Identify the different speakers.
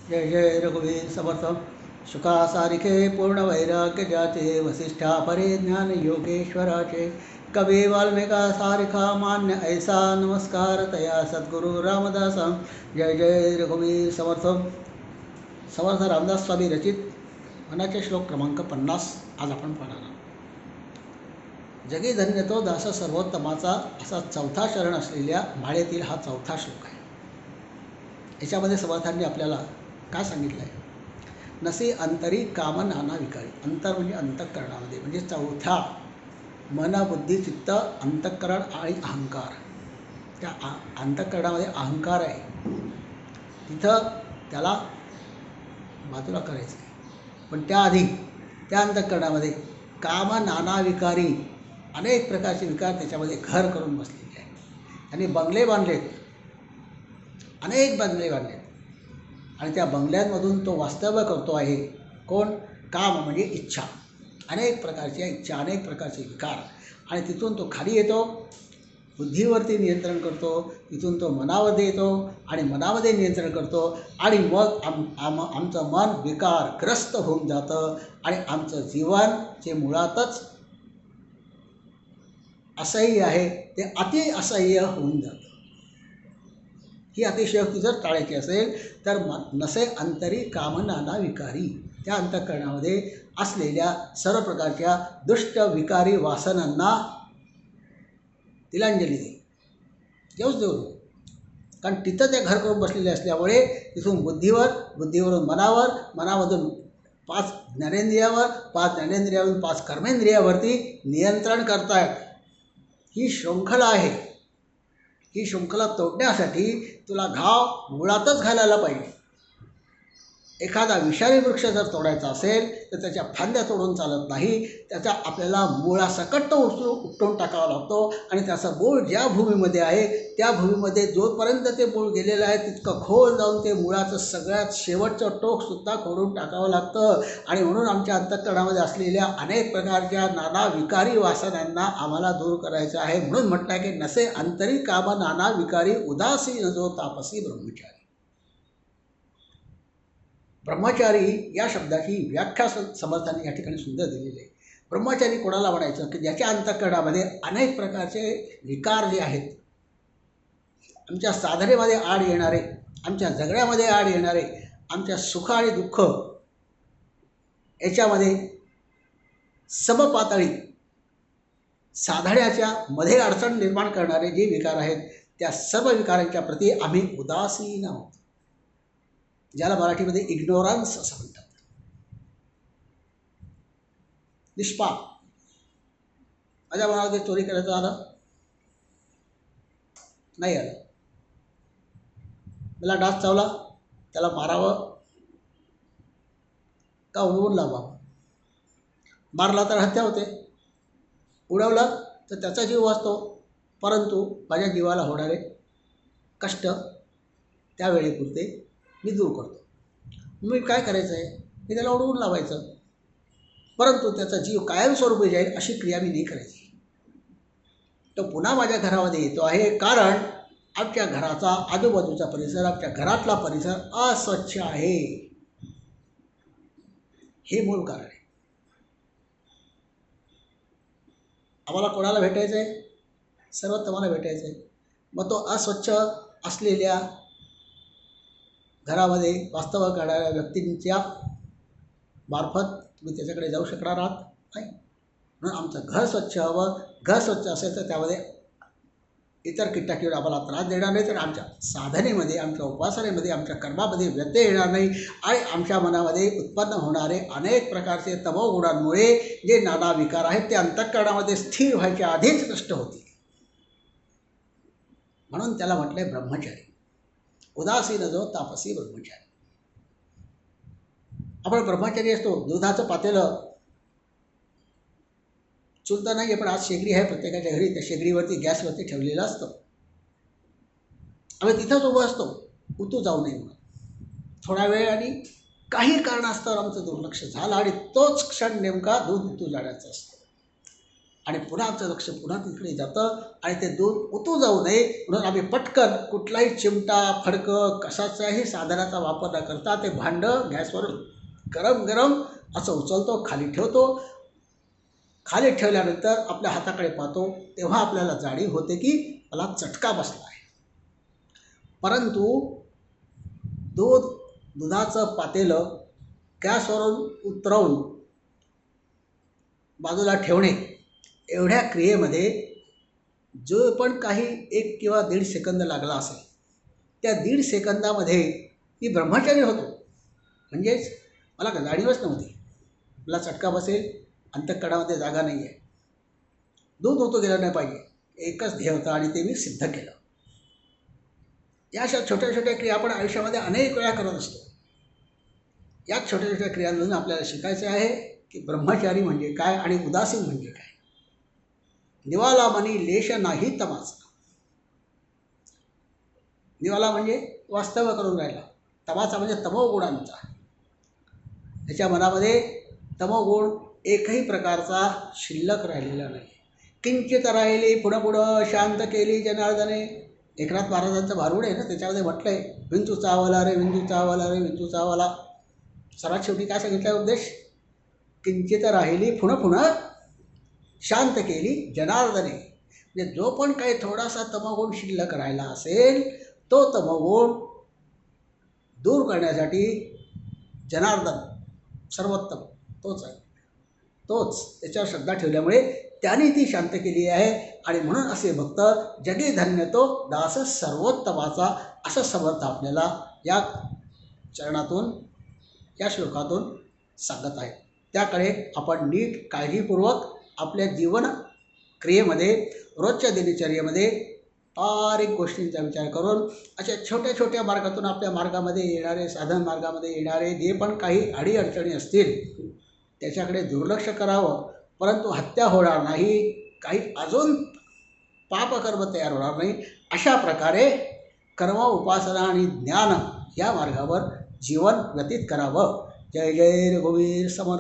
Speaker 1: जय जय रघुवीर समर्थ। शुका सारिखे पूर्ण वैराग्य जाचे, वसिष्ठा परे ज्ञान योगेश्वराचे, कवी वाल्मिका सारिखा मान्य ऐसा, नमस्कार तया सद्गुरु रामदासा। जय जय रघुवीर समर्थ। समर्थ रामदास स्वामी रचित मनाचे श्लोक क्रमांक 50 आज आपण पाहणार आहोत। जगी धन्य तो दास सर्वोत्तमाचा, असा चौथा शरण असलेल्या माळेतील हा चौथा श्लोक आहे। याच्यामध्ये समर्थांनी आपल्याला काय सांगितलं आहे? नसे अंतरी काम नाना विकारी। अंतर म्हणजे अंतःकरणामध्ये, म्हणजे चौथ्या मन बुद्धी चित्त अंतःकरण आणि अहंकार। त्या अंतःकरणामध्ये अहंकार आहे, तिथं त्याला बाजूला करायचं आहे। पण त्याआधी त्या अंतःकरणामध्ये काम नाना विकारी, अनेक प्रकारचे विकार त्याच्यामध्ये घर करून बसलेले आहेत। आणि बंगले बांधलेत, अनेक बंगले बांधलेत, आणि त्या बंगल्यांमधून तो वास्तव्य करतो आहे। कोण? काम म्हणजे इच्छा, अनेक प्रकारच्या इच्छा, अनेक प्रकारचे विकार, आणि तिथून तो खाली येतो, बुद्धीवरती नियंत्रण करतो, तिथून तो मनामध्ये येतो आणि मनामध्ये नियंत्रण करतो, आणि मग आमचं मन विकारग्रस्त होऊन जातं, आणि आमचं जीवन जे मुळातच असह्य आहे ते अति असह्य होऊन जातं। ही अतिशयोक्ती जर टाळायची असेल तर नसे अंतरी काम नाना विकारी, त्या अंतःकरणामध्ये असलेल्या सर्व प्रकारच्या दुष्ट विकारी वासनांना तिलांजली दे, देऊच देऊ नको। कारण तिथं ते घर करून बसलेले असल्यामुळे तिथून बुद्धीवर, बुद्धीवरून मनावर, मनामधून 5 ज्ञानेंद्रियावर, 5 ज्ञानेंद्रियावरून 5 कर्मेंद्रियावरती नियंत्रण करतायत। ही शृंखला आहे। ही शृंखला तोडण्यासाठी तुला घाव मुळातच घालायला पाहिजे। एखादा विषारी वृक्ष जर तोडायचा असेल तर त्याच्या फांद्या तोडून चालत नाही, त्याचा आपल्याला मुळासकट तो उपटून टाकावा लागतो, आणि त्याचं मूळ ज्या भूमीमध्ये आहे त्या भूमीमध्ये जोपर्यंत ते मूळ गेलेलं आहे तितकं खोल जाऊन ते मुळाचं सगळ्यात शेवटचं टोकसुद्धा खोडून टाकावं लागतं। आणि म्हणून आमच्या अंतःकरणामध्ये असलेल्या अनेक प्रकारच्या नाना विकारी वासनांना आम्हाला दूर करायचं आहे। म्हणून म्हटलं आहे की नसे अंतरी काम नाना विकारी, उदासीन जो तापसी ब्रह्मचारी। ब्रह्मचारी या शब्दाची व्याख्या समर्थांनी या ठिकाणी सुंदर दिलेली आहे। ब्रह्मचारी कोणाला म्हणायचं की ज्याच्या अंतःकरणामध्ये अनेक प्रकारचे विकार जे आहेत, आमच्या साधनेमध्ये आड येणारे, आमच्या जगण्यामध्ये आड येणारे, आमच्या सुख आणि दुःख याच्यामध्ये समपातळी साधण्याच्या मध्ये अडचण निर्माण करणारे जे विकार आहेत, त्या सर्व विकारांच्या प्रती आम्ही उदासीन आहोत, ज्याला मराठीमध्ये इग्नोरन्स असं म्हणतात। निष्पाप। माझ्या मनामध्ये चोरी करायचं आलं नाही, आलं, मला डास चावला, त्याला मारावं का उडवून लावावं? मारला तर हत्या होते, उडवलं तर त्याचा जीव वाचतो, परंतु माझ्या जीवाला होणारे कष्ट त्यावेळेपुरते मी दूर करतो। मी काय करायचं आहे, मी त्याला उडवून लावायचं, परंतु त्याचा जीव कायमस्वरूपी जाईल अशी क्रिया मी नाही करायची। तो पुन्हा माझ्या घरामध्ये येतो आहे कारण आमच्या घराचा आजूबाजूचा परिसर, आमच्या घरातला परिसर अस्वच्छ आहे, हे मूळ कारण आहे। आम्हाला कोणाला भेटायचं आहे? सर्वोत्तमाला भेटायचं आहे। मग तो अस्वच्छ असलेल्या घरामध्ये वास्तव्य करणाऱ्या व्यक्तींच्या मार्फत तुम्ही त्याच्याकडे जाऊ शकणार आहात नाही। म्हणून आमचं घर स्वच्छ हवं। घर स्वच्छ असेल तर त्यामध्ये इतर कीटक आम्हाला त्रास देणार नाही, तर आमच्या साधनेमध्ये, आमच्या उपासनेमध्ये, आमच्या कर्मामध्ये व्यत्यय येणार नाही, आणि आमच्या मनामध्ये उत्पन्न होणारे अनेक प्रकारचे तमोगुणांमुळे जे नाना विकार आहेत ते अंतःकरणामध्ये स्थिर व्हायच्या आधीच नष्ट होतील। म्हणून त्याला म्हटलंय ब्रह्मचारी, उदासीन जो तापसी ब्रह्मचारी। आपण ब्रह्मचारी असतो, दुधाचं पातेलं चुलता नाही आहे, पण आज शेगडी आहे प्रत्येकाच्या घरी, त्या शेगडीवरती गॅसवरती ठेवलेलं असतं, आम्ही तिथंच उभं असतो, उतू जाऊ नये म्हणून। थोडा वेळ आणि काही कारणास्तव आमचं दुर्लक्ष झालं आणि तोच क्षण नेमका दूध उतू जाण्याचा असतो, आणि पुन्हाचं लक्ष पुन्हा तिकडे जातं आणि ते दूध ओतू जाऊ नये म्हणून आम्ही पटकन कुठलाही चिमटा फडकं कशाच्याही साधनाचा वापर न करता ते भांडं गॅसवर गरम गरम असं उचलतो, खाली ठेवतो. खाली ठेवल्यानंतर आपल्या हाताकडे पाहतो तेव्हा आपल्याला जाणीव होते की मला चटका बसला आहे. परंतु दुधाचं पातेलं गॅसवरून उतरवून बाजूला ठेवणे एवढ्या क्रियेमध्ये जो पण काही 1 किंवा 1.5 सेकंद लागला असेल त्या 1.5 सेकंदामध्ये मी ब्रह्मचारी होतो. म्हणजेच मला जाणीवच नव्हती मला चटका बसेल, अंतःकरणामध्ये जागा नाही आहे, दूध होतो गेलं नाही पाहिजे, एकच ध्येय होतं आणि ते मी सिद्ध केलं. या अशा छोट्या छोट्या क्रिया आपण आयुष्यामध्ये अनेक वेळा करत असतो. या छोट्या छोट्या क्रियांमधून आपल्याला शिकायचे आहे की ब्रह्मचारी म्हणजे काय आणि उदासीन म्हणजे काय. निवाला मनी लेश नाही तमाचा. निवाला म्हणजे वास्तव करून राहिला, तमाचा म्हणजे तमोगुणांचा. त्याच्या मनामध्ये तमोगुण एकही प्रकारचा शिल्लक राहिलेला नाही. किंचित राहिली पुढं पुढं शांत केली जनार्दने. एकनाथ महाराजांचं भारुड आहे ना, त्याच्यामध्ये म्हटलं आहे विंचू चावला रे विंचू चावला रे विंचू चावला. सर्वात शेवटी काय सांगितलं उपदेश, किंचित राहिली पुन्हा पुन्हा शांत केली जनार्दने. म्हणजे जो पण काही थोडासा तमोगुण शिल्लक राहिला असेल तो तमोगुण दूर करण्यासाठी जनार्दन सर्वोत्तम तोच आहे, तोच त्याच्यावर श्रद्धा ठेवल्यामुळे त्याने ती शांत केली आहे. आणि म्हणून असे भक्त जगी धन्य तो दास सर्वोत्तमाचा असं समर्थ आपल्याला या चरणातून या श्लोकातून सांगत आहे. त्याकडे आपण नीट काळजीपूर्वक आपल्या जीवन क्रियेमध्ये रोजच्या दिनचर्येमध्ये बारीक गोष्टींचा विचार करून अशा छोट्या छोट्या मार्गातून आपल्या मार्गामध्ये येणारे साधन मार्गामध्ये येणारे जे पण काही अडीअडचणी असतील त्याच्याकडे दुर्लक्ष करावं. परंतु हत्या होणार नाही, काही अजून पापकर्म तयार होणार नाही, अशा प्रकारे कर्म उपासना आणि ज्ञान या मार्गावर जीवन व्यतीत करावं. जय जय रघुवीर समर्थ.